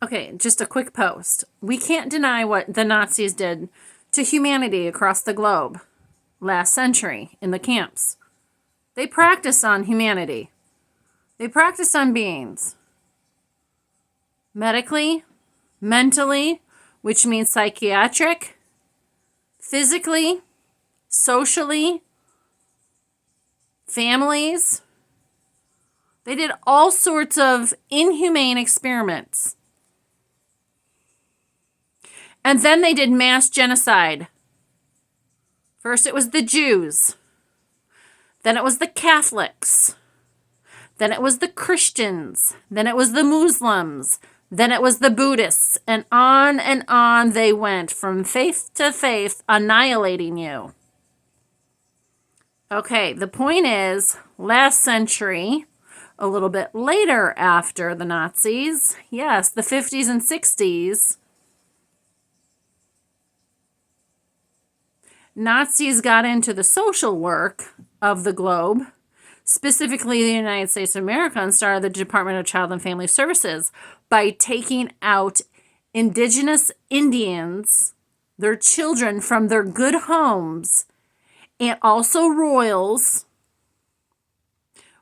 Okay, just a quick post. We can't deny what the Nazis did to humanity across the globe last century in the camps. They practiced on humanity. They practiced on beings. Medically, mentally, which means psychiatric, physically, socially, families. They did all sorts of inhumane experiments. And then they did mass genocide. First it was the Jews. Then it was the Catholics. Then it was the Christians. Then it was the Muslims. Then it was the Buddhists. And on they went from faith to faith, annihilating you. Okay, the point is, last century, a little bit later after the Nazis, yes, the 50s and 60s, Nazis got into the social work of the globe, specifically the United States of America, and started the Department of Child and Family Services by taking out indigenous Indians, their children, from their good homes, and also royals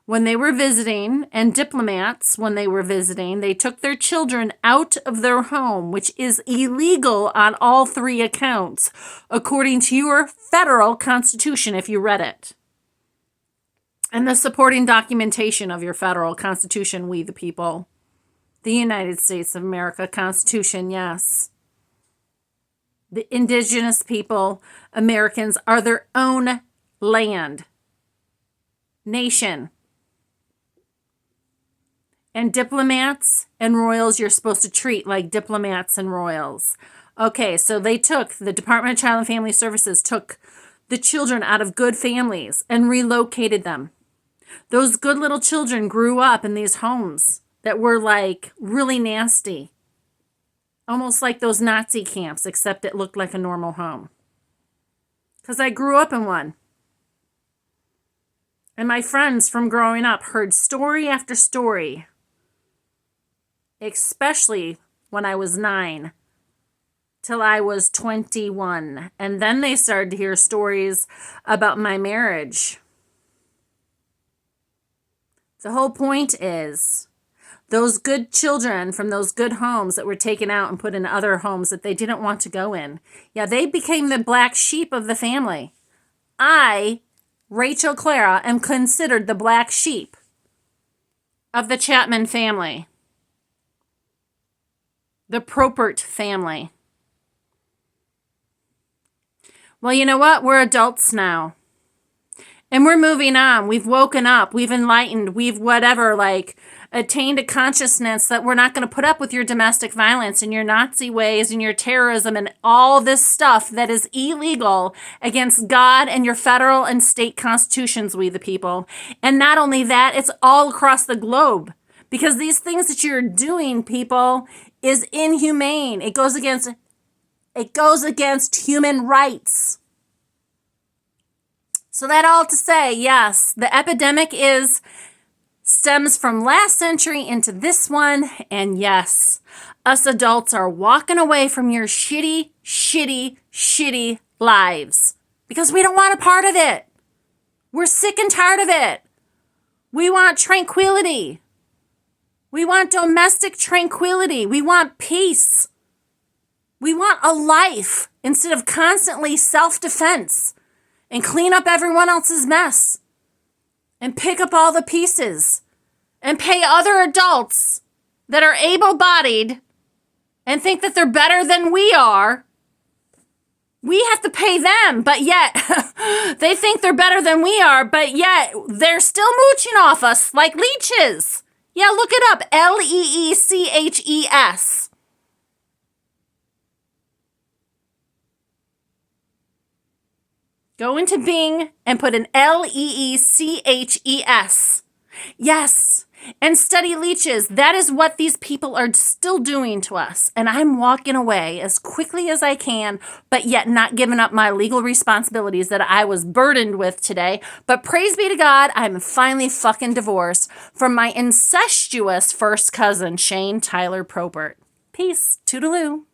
when they were visiting, and diplomats when they were visiting. They took their children out of their home, which is illegal on all three accounts, according to your federal constitution, if you read it. And the supporting documentation of your federal constitution, we the people. The United States of America Constitution, yes. The indigenous people, Americans, are their own land, nation. And diplomats and royals, you're supposed to treat like diplomats and royals. Okay, so the Department of Child and Family Services took the children out of good families and relocated them. Those good little children grew up in these homes that were like really nasty. Almost like those Nazi camps, except it looked like a normal home. Because I grew up in one. And my friends from growing up heard story after story, especially when I was 9, till I was 21. And then they started to hear stories about my marriage. The whole point is, those good children from those good homes that were taken out and put in other homes that they didn't want to go in, yeah, they became the black sheep of the family. I, Rachel Clara, am considered the black sheep of the Chapman family. The Propert family. Well, you know what? We're adults now. And we're moving on. We've woken up. We've enlightened. We've attained a consciousness that we're not going to put up with your domestic violence and your Nazi ways and your terrorism and all this stuff that is illegal against God and your federal and state constitutions, we the people. And not only that, it's all across the globe. Because these things that you're doing, people, is inhumane. It goes against human rights. So that all to say, yes, the epidemic stems from last century into this one. And yes, us adults are walking away from your shitty, shitty, shitty lives because we don't want a part of it. We're sick and tired of it. We want tranquility. We want domestic tranquility. We want peace. We want a life instead of constantly self-defense and clean up everyone else's mess and pick up all the pieces and pay other adults that are able-bodied and think that they're better than we are. We have to pay them, but yet they think they're better than we are, but yet they're still mooching off us like leeches. Yeah, look it up. Leeches. Go into Bing and put an Leeches. Yes, and study leeches. That is what these people are still doing to us. And I'm walking away as quickly as I can, but yet not giving up my legal responsibilities that I was burdened with today. But praise be to God, I'm finally fucking divorced from my incestuous first cousin, Shane Tyler Probert. Peace. Toodaloo.